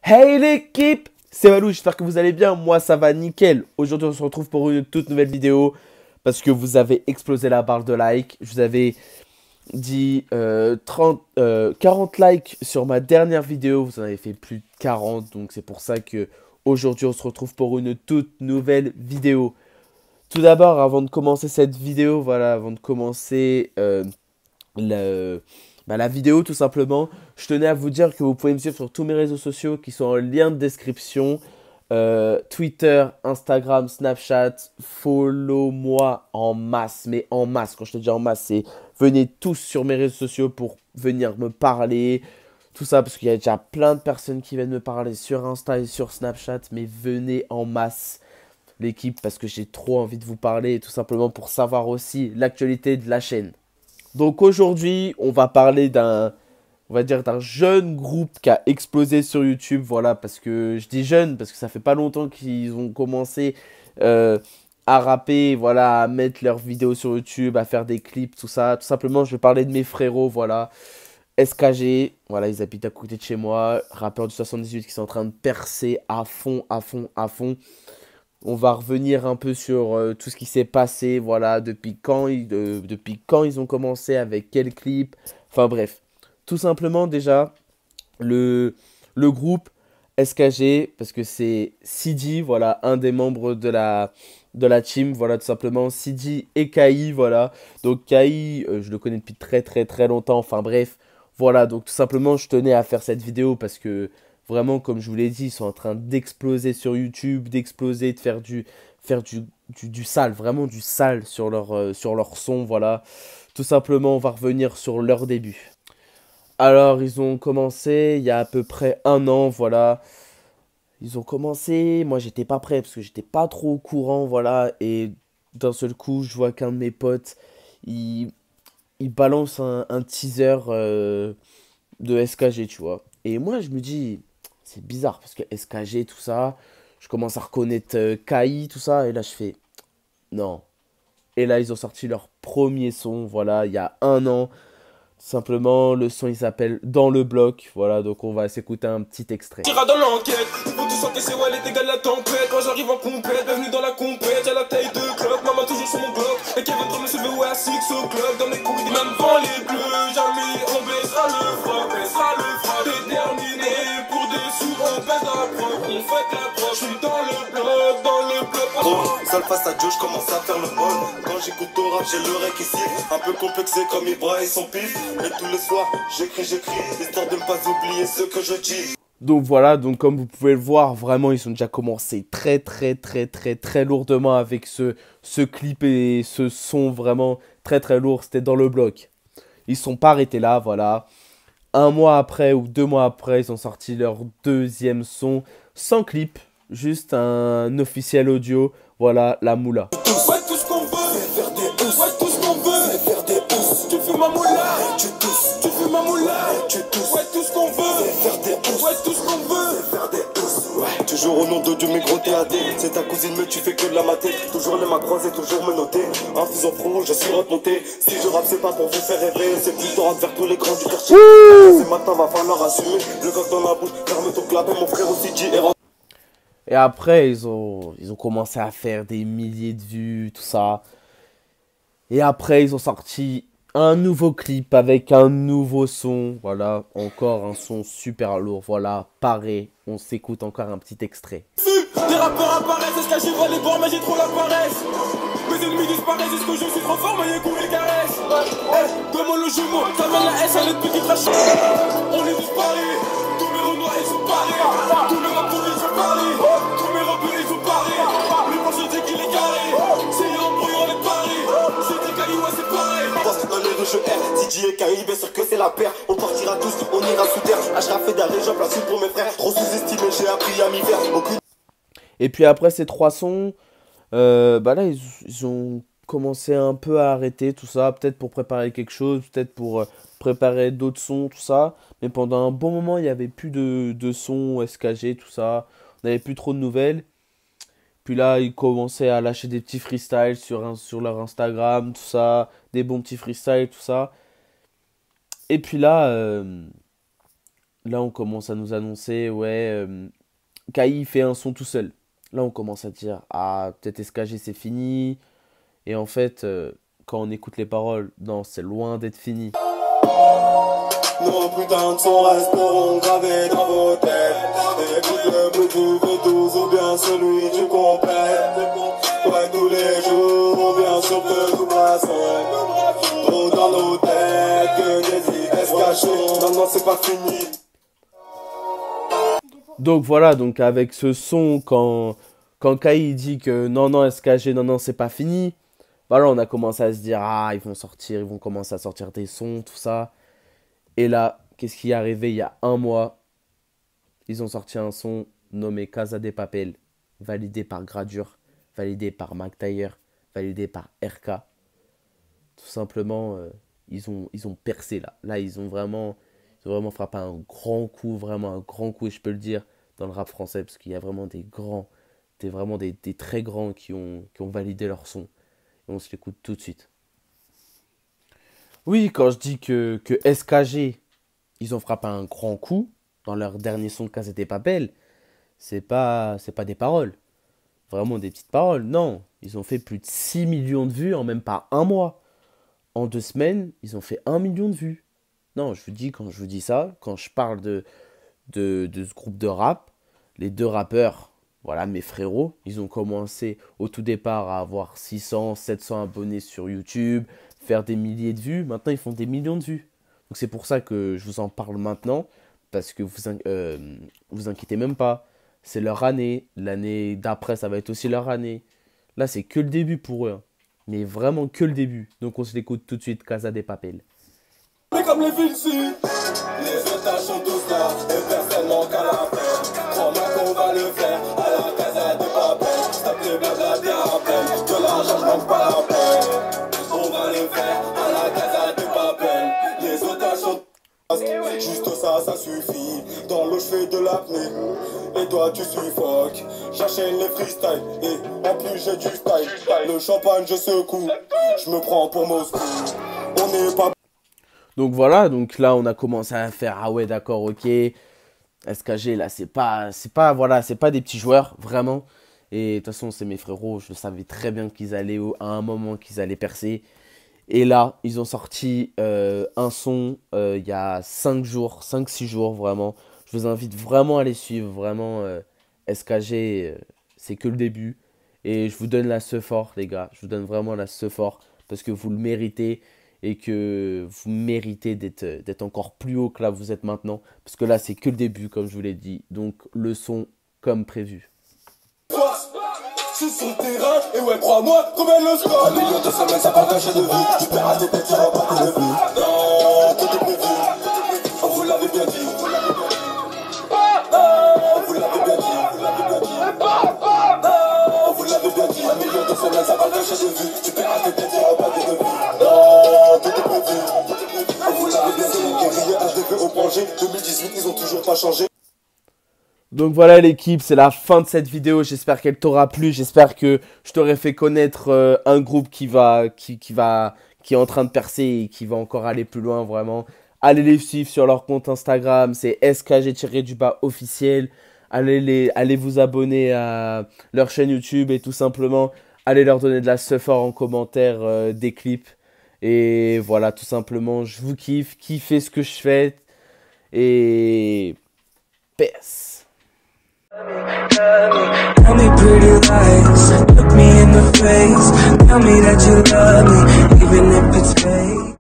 Hey l'équipe, c'est Valou, j'espère que vous allez bien, moi ça va nickel. Aujourd'hui on se retrouve pour une toute nouvelle vidéo parce que vous avez explosé la barre de like. Je vous avais dit 40 likes sur ma dernière vidéo, vous en avez fait plus de 40, donc c'est pour ça que aujourd'hui on se retrouve pour une toute nouvelle vidéo. Tout d'abord, avant de commencer cette vidéo, voilà, avant de commencer la vidéo tout simplement, je tenais à vous dire que vous pouvez me suivre sur tous mes réseaux sociaux qui sont en lien de description. Twitter, Instagram, Snapchat, follow-moi en masse, mais en masse. Quand je te dis en masse, c'est venez tous sur mes réseaux sociaux pour venir me parler, tout ça, parce qu'il y a déjà plein de personnes qui viennent me parler sur Insta et sur Snapchat, mais venez en masse l'équipe parce que j'ai trop envie de vous parler, tout simplement pour savoir aussi l'actualité de la chaîne. Donc aujourd'hui, on va parler on va dire d'un jeune groupe qui a explosé sur YouTube, voilà, parce que je dis jeune, parce que ça fait pas longtemps qu'ils ont commencé à rapper, voilà, à mettre leurs vidéos sur YouTube, à faire des clips, tout ça. Tout simplement, je vais parler de mes frérots, voilà, SKG, voilà, ils habitent à côté de chez moi, rappeurs du 78 qui sont en train de percer à fond, à fond, à fond. On va revenir un peu sur tout ce qui s'est passé, voilà, depuis quand ils ont commencé, avec quel clip, enfin bref. Tout simplement déjà, le, le groupe SKG, parce que c'est Sidi, voilà, un des membres de la team, voilà, tout simplement, Sidi et Kai, voilà. Donc Kai, je le connais depuis très très très longtemps, enfin bref, voilà, donc tout simplement, je tenais à faire cette vidéo parce que vraiment, comme je vous l'ai dit, ils sont en train d'exploser sur YouTube, d'exploser, de faire du sale, vraiment du sale sur leur son, voilà. Tout simplement, on va revenir sur leur début. Alors, ils ont commencé il y a à peu près un an, voilà. Ils ont commencé, moi j'étais pas prêt parce que j'étais pas trop au courant, voilà. Et d'un seul coup, je vois qu'un de mes potes, il, il balance un teaser de SKG, tu vois. Et moi, je me dis, c'est bizarre parce que SKG, tout ça, je commence à reconnaître KI, tout ça. Et là, je fais, non. Et là, ils ont sorti leur premier son, voilà, il y a un an. Simplement, le son il s'appelle Dans le bloc. Voilà, donc on va s'écouter un petit extrait. Tira dans l'enquête, faut tout encaisser, ouais, les dégâts de la tempête. Quand j'arrive en compète, bienvenue dans la compète. Y'a la taille de clope, maman toujours sur mon bloc. Et Kevin Drum se veut, ouais, à 6 au club. Dans mes couilles, même dans les bleus. Jamais on baissera le froid. Déterminé pour des sous, on baisse la proc. On fait la proc, j'suis dans le bloc. Seul face à Dieu, j'commence à faire le bon. Quand j'écoute au rap, j'ai le rec ici. Un peu complexé comme Ibra et son pif. Et tous les soirs, j'écris, histoire de ne pas oublier ce que je dis. Donc voilà, donc comme vous pouvez le voir, vraiment ils ont déjà commencé très très très très très lourdement avec ce clip et ce son vraiment très très lourd, c'était Dans le bloc. Ils sont pas arrêtés là, voilà. Un mois après ou 2 mois après, ils ont sorti leur deuxième son sans clip, juste un officiel audio, voilà, La Moula. Ouais, tout ce qu'on veut, faire des pouces. Ouais, tout ce qu'on veut, faire des pouces. Tu fumes ma moula, tu tousses. Tu fumes ma moula, tu tousses. Ouais, tout ce qu'on veut, faire des pouces. Ouais, tout ce qu'on veut, faire des pouces. Ouais, toujours au nom de Dieu, mes gros TAD. C'est ta cousine, mais tu fais que de la mater. Toujours les mains croisées, toujours me noter. En faisant pro, je suis remonté. Si je rappe, c'est pas pour vous faire rêver. C'est plutôt rap vers tous les grands du quartier. C'est maintenant, va falloir assumer. Le coq dans la bouche, ferme ton clapet, mon frère aussi dit. Et après, ils ont commencé à faire des milliers de vues, tout ça. Et après, ils ont sorti un nouveau clip avec un nouveau son. Voilà, encore un son super lourd. Voilà, pareil. On s'écoute encore un petit extrait. Des rappeurs apparaissent, est-ce que j'y vois les bords, mais j'ai trop la paresse. Mes ennemis disparaissent, est-ce que je suis trop fort, mais y'a qu'on les caresse. Demande le jumeau, ça mène la S, elle est petite crache. On est disparu, tous mes renois ils sont parés. Tous mes rappeurs ils sont parés, tous mes rappeurs ils sont parés. Les blancs je dis qu'il est carré, c'est un bruit on est paré. C'est des cailloux, ouais c'est pareil. Dans les rues je R, DJ et Kaï, bien sûr que c'est la paire. On partira tous, on ira sous terre. Ashraf et Daré, j'en place une pour mes frères. Trop sous-estimé, j'ai appris à m'y faire. Aucune. Et puis après ces trois sons, bah là, ils ont commencé un peu à arrêter tout ça. Peut-être pour préparer quelque chose, peut-être pour préparer d'autres sons, tout ça. Mais pendant un bon moment, il n'y avait plus de sons SKG, tout ça. On n'avait plus trop de nouvelles. Puis là, ils commençaient à lâcher des petits freestyles sur leur Instagram, tout ça. Des bons petits freestyles, tout ça. Et puis là, là on commence à nous annoncer, ouais, Kai fait un son tout seul. Là on commence à dire, ah, peut-être SKG c'est fini. Et en fait, quand on écoute les paroles, non, c'est loin d'être fini. Nos putains de sons resteront gravés dans vos têtes. Écoute le bruit du V12 ou bien celui du complet. Ouais, tous les jours, bien sûr que nous brassons. Trop dans nos têtes que des idées se cachent. Non, non, c'est pas fini. Donc voilà, donc avec ce son, quand Kai dit que non, non, SKG, non, non, c'est pas fini. Voilà, on a commencé à se dire, ah, ils vont sortir, ils vont commencer à sortir des sons, tout ça. Et là, qu'est-ce qui est arrivé il y a un mois? Ils ont sorti un son nommé Casa de Papel, validé par Gradure, validé par Mac Taylor, validé par RK. Tout simplement, ils ont percé là. Là, ils ont vraiment frappé un grand coup, vraiment un grand coup, et je peux le dire, dans le rap français, parce qu'il y a vraiment des grands, des très grands qui ont validé leur son. Et on se l'écoute tout de suite. Oui, quand je dis que SKG, ils ont frappé un grand coup dans leur dernier son Casa de Papel, c'est pas des paroles. Vraiment des petites paroles. Non, ils ont fait plus de 6 millions de vues en même pas un mois. En 2 semaines, ils ont fait 1 million de vues. Non, je vous dis, quand je vous dis ça, quand je parle de ce groupe de rap, les deux rappeurs, voilà, mes frérots, ils ont commencé au tout départ à avoir 600, 700 abonnés sur YouTube, faire des milliers de vues. Maintenant, ils font des millions de vues. Donc c'est pour ça que je vous en parle maintenant, parce que vous inquiétez même pas. C'est leur année. L'année d'après, ça va être aussi leur année. Là, c'est que le début pour eux. Hein. Mais vraiment que le début. Donc on se l'écoute tout de suite, Casa de Papel. Mais comme les villes sud, les otages sont tous là, et personne manque à la peine. Crois-moi qu'on va le faire, à la Casa de Papel. Stop les blabla des rappels, de l'argent je manque pas la peine. On va le faire, à la Casa de Papel. Les otages sont juste ça suffit. Dans l'eau je fais de l'apnée, et toi tu suffoques. J'enchaîne les freestyles, et en plus j'ai du style. Le champagne je secoue, je me prends pour Moscou. On n'est pas. Donc voilà, donc là on a commencé à faire, ah ouais d'accord, ok, SKG là c'est pas des petits joueurs, vraiment. Et de toute façon c'est mes frérots, je savais très bien qu'ils allaient à un moment qu'ils allaient percer. Et là, ils ont sorti un son il y a 5-6 jours, vraiment. Je vous invite vraiment à les suivre, vraiment. SKG, c'est que le début. Et je vous donne la ce fort, les gars. Je vous donne vraiment la ce fort, parce que vous le méritez. Et que vous méritez d'être encore plus haut que là vous êtes maintenant. Parce que là, c'est que le début, comme je vous l'ai dit. Donc, le son comme prévu. Je suis sur le terrain, et ouais, crois-moi, combien le score. 1 million de semaines, ça partage de vie. Tu perds tes têtes, tu vas pas te lever. Non, tout est prévu. On vous l'avait bien dit. On vous l'avait bien dit. On vous l'avait bien dit. 1 million de semaines, ça partage de vie. Tu perds tes têtes, tu vas pas te lever. Non, tout est prévu. On vous l'avait bien dit. Guerrier HDP au projet. 2018, ils ont toujours pas changé. Donc voilà l'équipe, c'est la fin de cette vidéo, j'espère qu'elle t'aura plu, j'espère que je t'aurai fait connaître un groupe qui est en train de percer et qui va encore aller plus loin vraiment. Allez les suivre sur leur compte Instagram, c'est skg-officiel, allez vous abonner à leur chaîne YouTube et tout simplement, allez leur donner de la support en commentaire des clips. Et voilà, tout simplement, je vous kiffe, kiffez ce que je fais et PS. Tell me pretty lies, look me in the face. Tell me that you love me, even if it's fake.